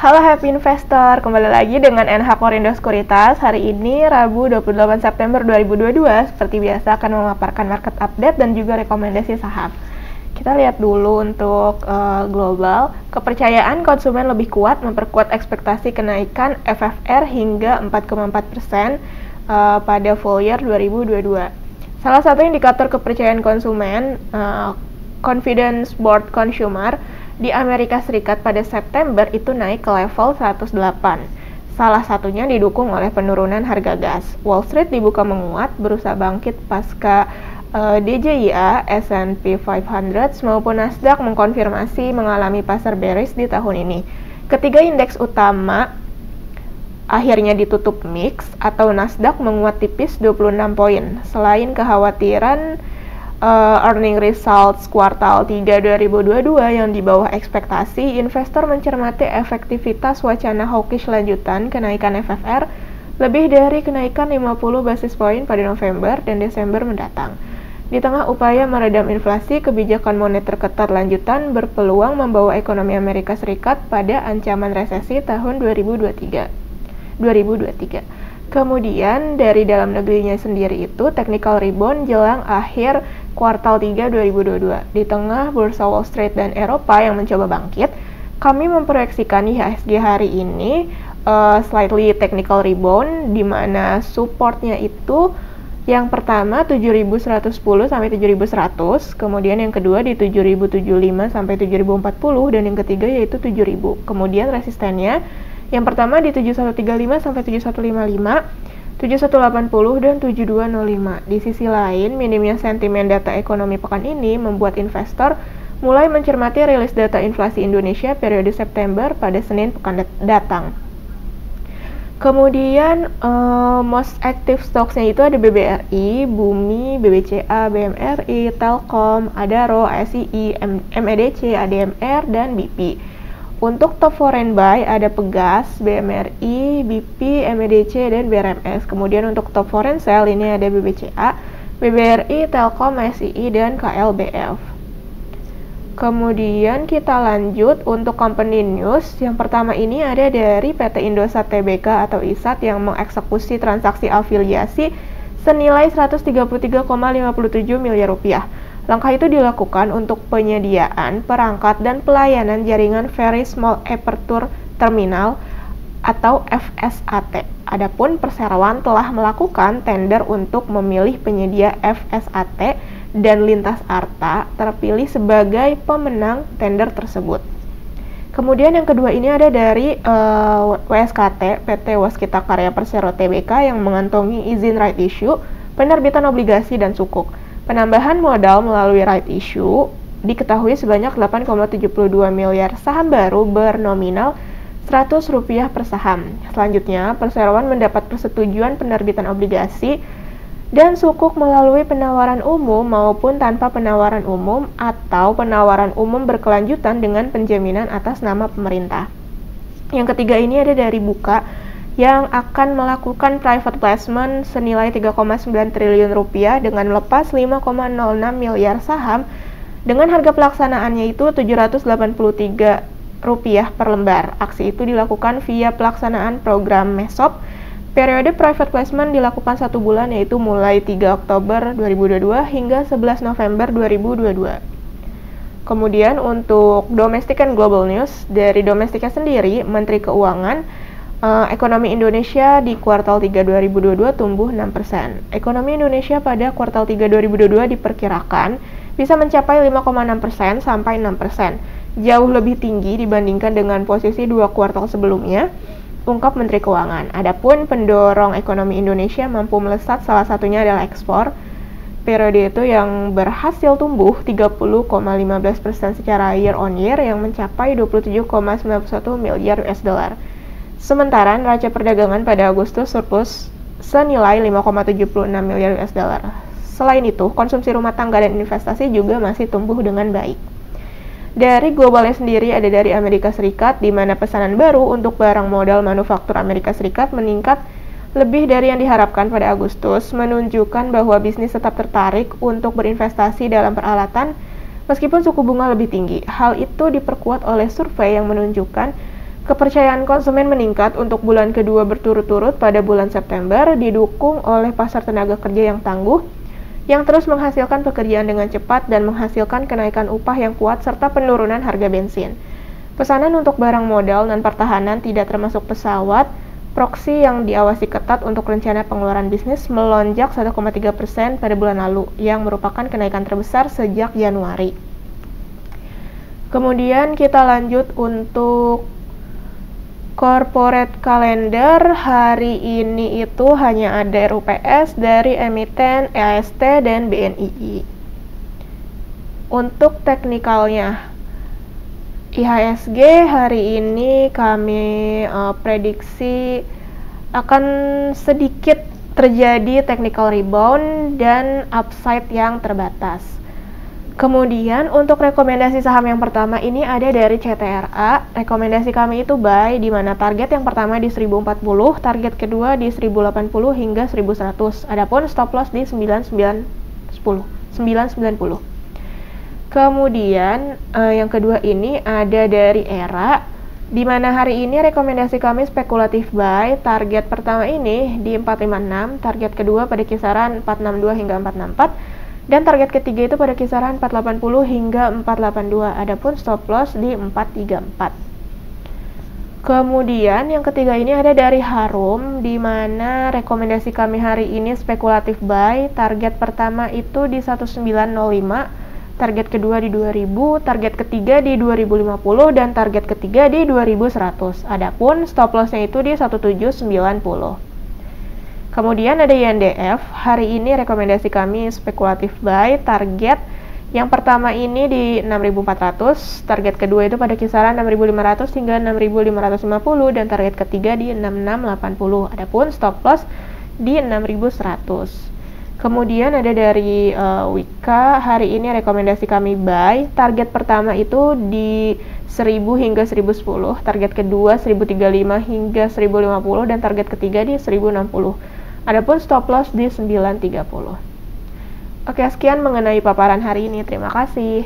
Halo Happy Investor, kembali lagi dengan NH Korindo Sekuritas. Hari ini Rabu 28 September 2022, seperti biasa akan memaparkan market update dan juga rekomendasi saham. Kita lihat dulu untuk global. Kepercayaan konsumen lebih kuat memperkuat ekspektasi kenaikan FFR hingga 4,4% pada full year 2022. Salah satu indikator kepercayaan konsumen, Confidence Board Consumer, di Amerika Serikat pada September itu naik ke level 108. Salah satunya didukung oleh penurunan harga gas. Wall Street dibuka menguat, berusaha bangkit pasca DJIA, S&P 500 maupun Nasdaq mengkonfirmasi mengalami pasar bearish di tahun ini. Ketiga indeks utama akhirnya ditutup mix atau Nasdaq menguat tipis 26 poin. Selain kekhawatiran earning results kuartal 3 2022 yang di bawah ekspektasi, investor mencermati efektivitas wacana hawkish lanjutan kenaikan FFR lebih dari kenaikan 50 basis poin pada November dan Desember mendatang. Di tengah upaya meredam inflasi, kebijakan moneter ketat lanjutan berpeluang membawa ekonomi Amerika Serikat pada ancaman resesi tahun 2023. Kemudian dari dalam negerinya sendiri itu technical rebound jelang akhir kuartal 3 2022. Di tengah bursa Wall Street dan Eropa yang mencoba bangkit, kami memproyeksikan IHSG hari ini slightly technical rebound, di mana supportnya itu yang pertama 7.110 sampai 7.100, kemudian yang kedua di 7.075 sampai 7.040, dan yang ketiga yaitu 7.000. Kemudian resistennya yang pertama di 7135 sampai 7155, 7180 dan 7205. Di sisi lain, minimnya sentimen data ekonomi pekan ini membuat investor mulai mencermati rilis data inflasi Indonesia periode September pada Senin pekan datang. Kemudian most active stocks-nya itu ada BBRI, Bumi, BBCA, BMRI, Telkom, Adaro, ASI, MEDC, ADMR, dan BP. Untuk top foreign buy ada Pegas, BMRI, BP, MEDC, dan BRMS. Kemudian untuk top foreign sell ini ada BBCA, BBRI, Telkom, SII, dan KLBF. Kemudian kita lanjut untuk company news. Yang pertama ini ada dari PT Indosat Tbk atau ISAT yang mengeksekusi transaksi afiliasi senilai 133,57 miliar rupiah. Langkah itu dilakukan untuk penyediaan perangkat dan pelayanan jaringan Very Small Aperture Terminal atau FSAT. Adapun Perseroan telah melakukan tender untuk memilih penyedia FSAT dan Lintas Arta terpilih sebagai pemenang tender tersebut. Kemudian yang kedua ini ada dari WSKT, PT Waskita Karya Persero Tbk yang mengantongi izin right issue, penerbitan obligasi dan sukuk. Penambahan modal melalui right issue diketahui sebanyak 8,72 miliar saham baru bernominal Rp100 per saham. Selanjutnya, Perseroan mendapat persetujuan penerbitan obligasi dan sukuk melalui penawaran umum maupun tanpa penawaran umum atau penawaran umum berkelanjutan dengan penjaminan atas nama pemerintah. Yang ketiga ini ada dari Buka yang akan melakukan private placement senilai 3,9 triliun rupiah dengan melepas 5,06 miliar saham dengan harga pelaksanaannya itu Rp783 per lembar. Aksi itu dilakukan via pelaksanaan program MESOP. Periode private placement dilakukan 1 bulan yaitu mulai 3 Oktober 2022 hingga 11 November 2022. Kemudian untuk domestic and global news, dari domestiknya sendiri, Menteri Keuangan, ekonomi Indonesia di kuartal 3 2022 tumbuh 6%. Ekonomi Indonesia pada kuartal 3 2022 diperkirakan bisa mencapai 5,6% sampai 6%, jauh lebih tinggi dibandingkan dengan posisi 2 kuartal sebelumnya, ungkap Menteri Keuangan. Adapun pendorong ekonomi Indonesia mampu melesat, salah satunya adalah ekspor. Periode itu yang berhasil tumbuh 30,15% secara year on year yang mencapai 27,91 miliar US dollar. Sementara neraca perdagangan pada Agustus surplus senilai 5,76 miliar US dollar. Selain itu, konsumsi rumah tangga dan investasi juga masih tumbuh dengan baik. Dari globalnya sendiri ada dari Amerika Serikat, di mana pesanan baru untuk barang modal manufaktur Amerika Serikat meningkat lebih dari yang diharapkan pada Agustus, menunjukkan bahwa bisnis tetap tertarik untuk berinvestasi dalam peralatan meskipun suku bunga lebih tinggi. Hal itu diperkuat oleh survei yang menunjukkan Kepercayaan konsumen meningkat untuk bulan kedua berturut-turut pada bulan September, didukung oleh pasar tenaga kerja yang tangguh, yang terus menghasilkan pekerjaan dengan cepat dan menghasilkan kenaikan upah yang kuat serta penurunan harga bensin. Pesanan untuk barang modal dan pertahanan tidak termasuk pesawat, proksi yang diawasi ketat untuk rencana pengeluaran bisnis melonjak 1,3% pada bulan lalu, yang merupakan kenaikan terbesar sejak Januari. Kemudian kita lanjut untuk corporate calendar. Hari ini itu hanya ada RUPS dari emiten EAST dan BNII. Untuk teknikalnya, IHSG hari ini kami prediksi akan sedikit terjadi technical rebound dan upside yang terbatas. Kemudian untuk rekomendasi saham yang pertama ini ada dari CTRA. Rekomendasi kami itu buy, di mana target yang pertama di 1040, target kedua di 1080 hingga 1100. Adapun stop loss di 990. Kemudian yang kedua ini ada dari ERA, di mana hari ini rekomendasi kami spekulatif buy. Target pertama ini di 456, target kedua pada kisaran 462 hingga 464. Dan target ketiga itu pada kisaran 480 hingga 482. Adapun stop loss di 434. Kemudian yang ketiga ini ada dari Harum, di mana rekomendasi kami hari ini spekulatif buy. Target pertama itu di 1905, target kedua di 2000, target ketiga di 2050 dan target ketiga di 2100. Adapun stop lossnya itu di 1790. Kemudian ada YNDF, hari ini rekomendasi kami spekulatif buy, target yang pertama ini di 6.400, target kedua itu pada kisaran 6.500 hingga 6.550 dan target ketiga di 6.680. Adapun stop loss di 6.100. Kemudian ada dari Wika, hari ini rekomendasi kami buy, target pertama itu di 1000 hingga 1010, target kedua 1035 hingga 1050 dan target ketiga di 1060. Adapun stop loss di 930. Oke, sekian mengenai paparan hari ini. Terima kasih.